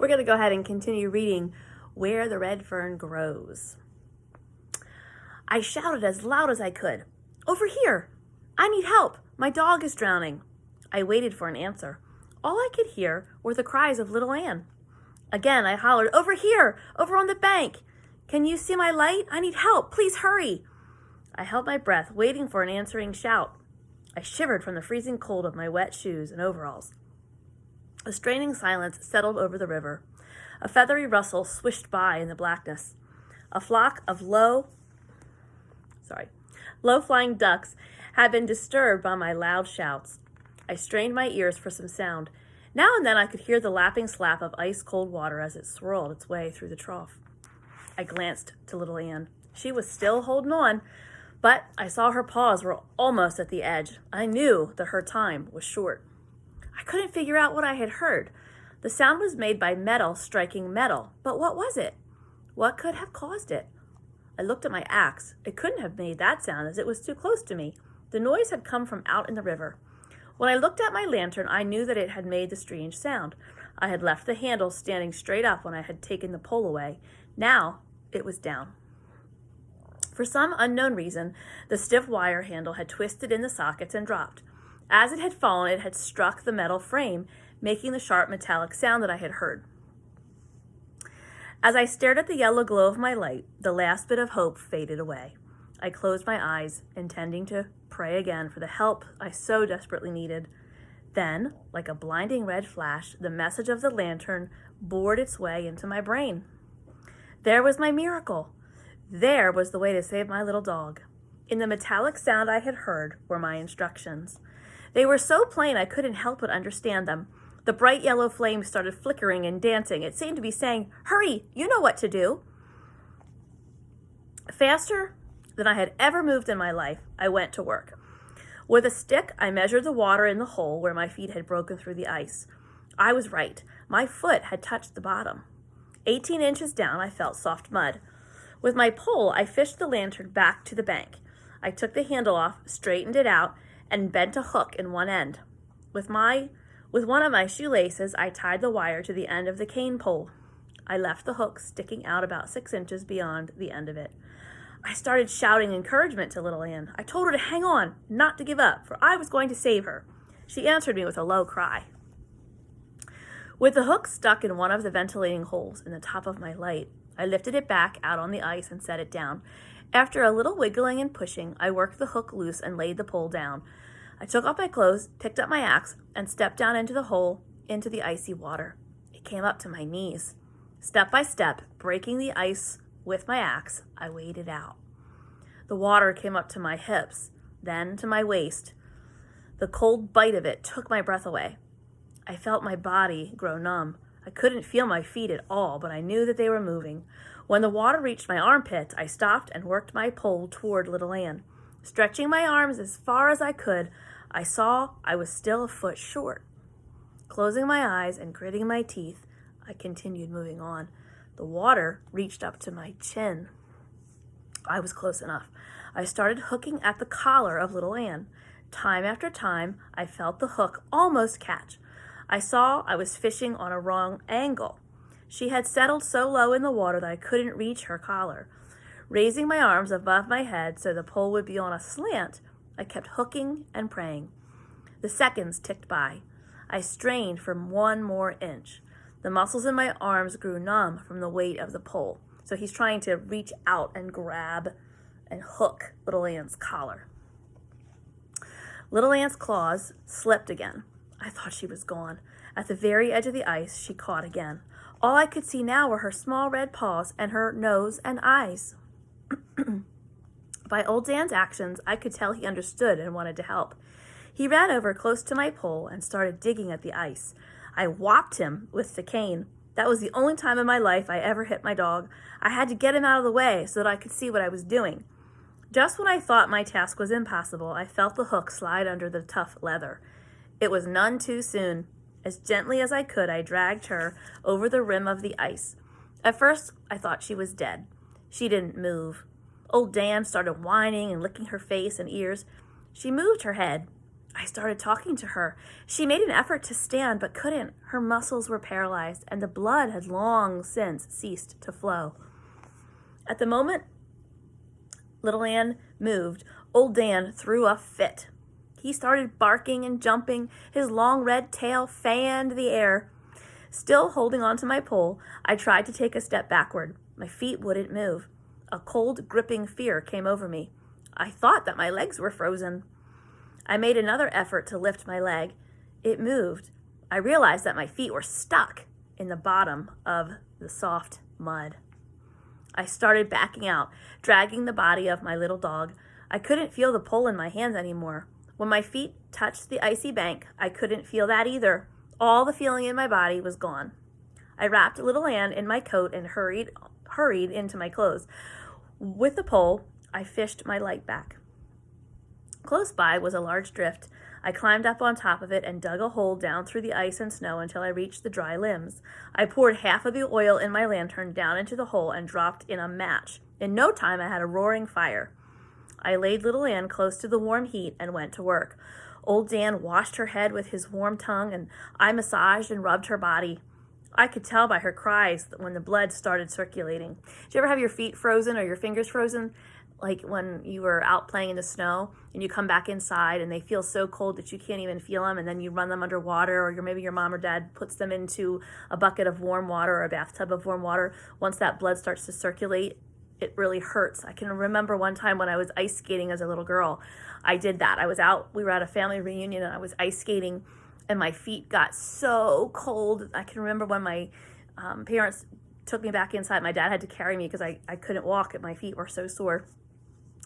We're going to go ahead and continue reading Where the Red Fern Grows. I shouted as loud as I could. Over here! I need help! My dog is drowning. I waited for an answer. All I could hear were the cries of little Ann. Again, I hollered, over here! Over on the bank! Can you see my light? I need help! Please hurry! I held my breath, waiting for an answering shout. I shivered from the freezing cold of my wet shoes and overalls. A straining silence settled over the river. A feathery rustle swished by in the blackness. A flock of low-flying ducks had been disturbed by my loud shouts. I strained my ears for some sound. Now and then I could hear the lapping slap of ice-cold water as it swirled its way through the trough. I glanced to little Ann. She was still holding on, but I saw her paws were almost at the edge. I knew that her time was short. I couldn't figure out what I had heard. The sound was made by metal striking metal, but what was it? What could have caused it? I looked at my axe. It couldn't have made that sound as it was too close to me. The noise had come from out in the river. When I looked at my lantern, I knew that it had made the strange sound. I had left the handle standing straight up when I had taken the pole away. Now it was down. For some unknown reason, the stiff wire handle had twisted in the sockets and dropped. As it had fallen, it had struck the metal frame, making the sharp metallic sound that I had heard. As I stared at the yellow glow of my light, the last bit of hope faded away. I closed my eyes, intending to pray again for the help I so desperately needed. Then, like a blinding red flash, the message of the lantern bored its way into my brain. There was my miracle. There was the way to save my little dog. In the metallic sound I had heard were my instructions. They were so plain I couldn't help but understand them. The bright yellow flame started flickering and dancing. It seemed to be saying, "Hurry, you know what to do." Faster than I had ever moved in my life, I went to work. With a stick, I measured the water in the hole where my feet had broken through the ice. I was right. My foot had touched the bottom. 18 inches down, I felt soft mud. With my pole, I fished the lantern back to the bank. I took the handle off, straightened it out, and bent a hook in one end. With one of my shoelaces, I tied the wire to the end of the cane pole. I left the hook sticking out about 6 inches beyond the end of it. I started shouting encouragement to little Ann. I told her to hang on, not to give up, for I was going to save her. She answered me with a low cry. With the hook stuck in one of the ventilating holes in the top of my light, I lifted it back out on the ice and set it down. After a little wiggling and pushing, I worked the hook loose and laid the pole down. I took off my clothes, picked up my axe, and stepped down into the hole, into the icy water. It came up to my knees. Step by step, breaking the ice with my axe, I waded out. The water came up to my hips, then to my waist. The cold bite of it took my breath away. I felt my body grow numb. I couldn't feel my feet at all, but I knew that they were moving. When the water reached my armpits, I stopped and worked my pole toward little Ann. Stretching my arms as far as I could, I saw I was still a foot short. Closing my eyes and gritting my teeth, I continued moving on. The water reached up to my chin. I was close enough. I started hooking at the collar of little Ann. Time after time, I felt the hook almost catch. I saw I was fishing on a wrong angle. She had settled so low in the water that I couldn't reach her collar. Raising my arms above my head so the pole would be on a slant, I kept hooking and praying. The seconds ticked by. I strained for one more inch. The muscles in my arms grew numb from the weight of the pole. So he's trying to reach out and grab and hook little Ann's collar. Little Ann's claws slipped again. I thought she was gone. At the very edge of the ice, she caught again. All I could see now were her small red paws and her nose and eyes. By old Dan's actions, I could tell he understood and wanted to help. He ran over close to my pole and started digging at the ice. I whopped him with the cane. That was the only time in my life I ever hit my dog. I had to get him out of the way so that I could see what I was doing. Just when I thought my task was impossible, I felt the hook slide under the tough leather. It was none too soon. As gently as I could, I dragged her over the rim of the ice. At first, I thought she was dead. She didn't move. Old Dan started whining and licking her face and ears. She moved her head. I started talking to her. She made an effort to stand, but couldn't. Her muscles were paralyzed, and the blood had long since ceased to flow. At the moment little Ann moved, old Dan threw a fit. He started barking and jumping. His long red tail fanned the air. Still holding onto my pole, I tried to take a step backward. My feet wouldn't move. A cold, gripping fear came over me. I thought that my legs were frozen. I made another effort to lift my leg. It moved. I realized that my feet were stuck in the bottom of the soft mud. I started backing out, dragging the body of my little dog. I couldn't feel the pole in my hands anymore. When my feet touched the icy bank, I couldn't feel that either. All the feeling in my body was gone. I wrapped little Ann in my coat and hurried into my clothes. With the pole, I fished my light back. Close by was a large drift. I climbed up on top of it and dug a hole down through the ice and snow until I reached the dry limbs. I poured half of the oil in my lantern down into the hole and dropped in a match. In no time, I had a roaring fire. I laid little Ann close to the warm heat and went to work. Old Dan washed her head with his warm tongue, and I massaged and rubbed her body. I could tell by her cries when the blood started circulating. Did you ever have your feet frozen or your fingers frozen? Like when you were out playing in the snow and you come back inside and they feel so cold that you can't even feel them, and then you run them under water, or maybe your mom or dad puts them into a bucket of warm water or a bathtub of warm water. Once that blood starts to circulate, it really hurts. I can remember one time when I was ice skating as a little girl. I did that. We were at a family reunion and I was ice skating and my feet got so cold. I can remember when my parents took me back inside. My dad had to carry me because I couldn't walk and my feet were so sore.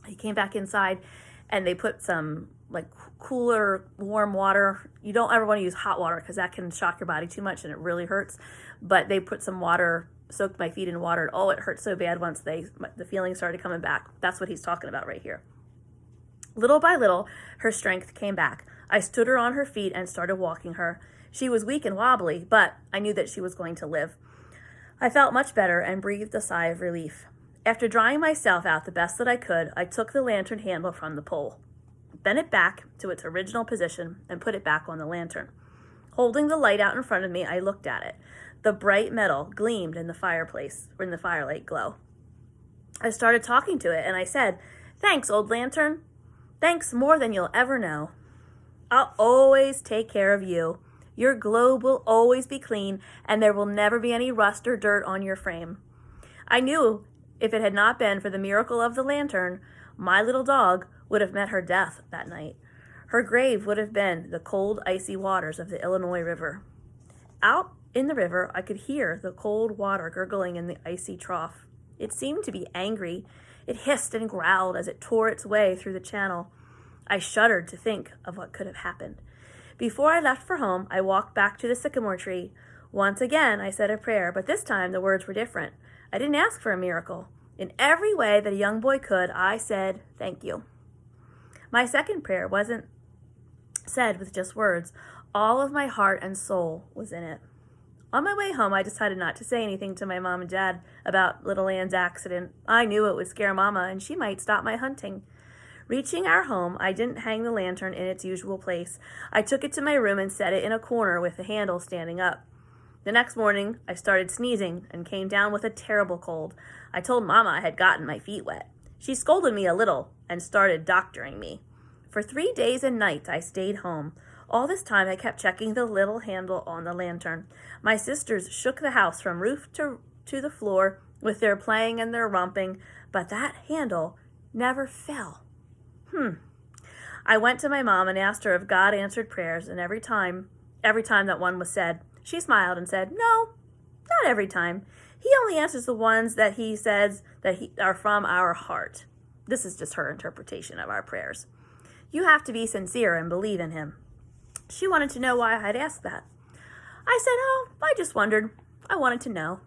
He came back inside and they put some like cooler, warm water. You don't ever want to use hot water because that can shock your body too much and it really hurts. But they put some water, soaked my feet in water. Oh, it hurt so bad once the feeling started coming back. That's what he's talking about right here. Little by little, her strength came back. I stood her on her feet and started walking her. She was weak and wobbly, but I knew that she was going to live. I felt much better and breathed a sigh of relief. After drying myself out the best that I could, I took the lantern handle from the pole, bent it back to its original position, and put it back on the lantern. Holding the light out in front of me, I looked at it. The bright metal gleamed in the fireplace, or in the firelight glow. I started talking to it, and I said, "Thanks, old lantern. Thanks more than you'll ever know. I'll always take care of you. Your globe will always be clean, and there will never be any rust or dirt on your frame." I knew if it had not been for the miracle of the lantern, my little dog would have met her death that night. Her grave would have been the cold, icy waters of the Illinois River. Out in the river, I could hear the cold water gurgling in the icy trough. It seemed to be angry. It hissed and growled as it tore its way through the channel. I shuddered to think of what could have happened. Before I left for home, I walked back to the sycamore tree. Once again, I said a prayer, but this time the words were different. I didn't ask for a miracle. In every way that a young boy could, I said, "Thank you." My second prayer wasn't said with just words. All of my heart and soul was in it. On my way home, I decided not to say anything to my mom and dad about little Ann's accident. I knew it would scare Mama, and she might stop my hunting. Reaching our home, I didn't hang the lantern in its usual place. I took it to my room and set it in a corner with the handle standing up. The next morning, I started sneezing and came down with a terrible cold. I told Mama I had gotten my feet wet. She scolded me a little and started doctoring me. For 3 days and nights, I stayed home. All this time, I kept checking the little handle on the lantern. My sisters shook the house from roof to the floor with their playing and their romping, but that handle never fell. I went to my mom and asked her if God answered prayers, and every time that one was said, she smiled and said, "No, not every time. He only answers the ones that he says are from our heart." This is just her interpretation of our prayers. You have to be sincere and believe in him. She wanted to know why I had asked that. I said, "Oh, I just wondered. I wanted to know."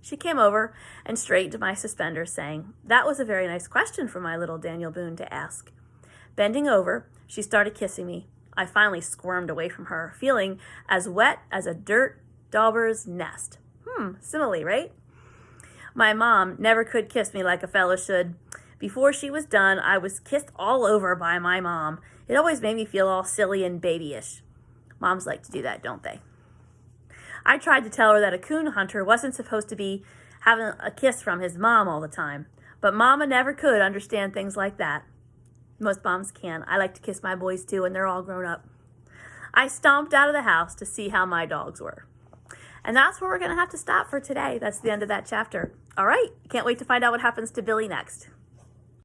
She came over and straightened my suspenders, saying, "That was a very nice question for my little Daniel Boone to ask." Bending over, she started kissing me. I finally squirmed away from her, feeling as wet as a dirt dauber's nest. Simile, right? My mom never could kiss me like a fellow should. Before she was done, I was kissed all over by my mom. It always made me feel all silly and babyish. Moms like to do that, don't they? I tried to tell her that a coon hunter wasn't supposed to be having a kiss from his mom all the time, but Mama never could understand things like that. Most moms can. I like to kiss my boys too, and they're all grown up. I stomped out of the house to see how my dogs were. And that's where we're going to have to stop for today. That's the end of that chapter. All right, can't wait to find out what happens to Billy next.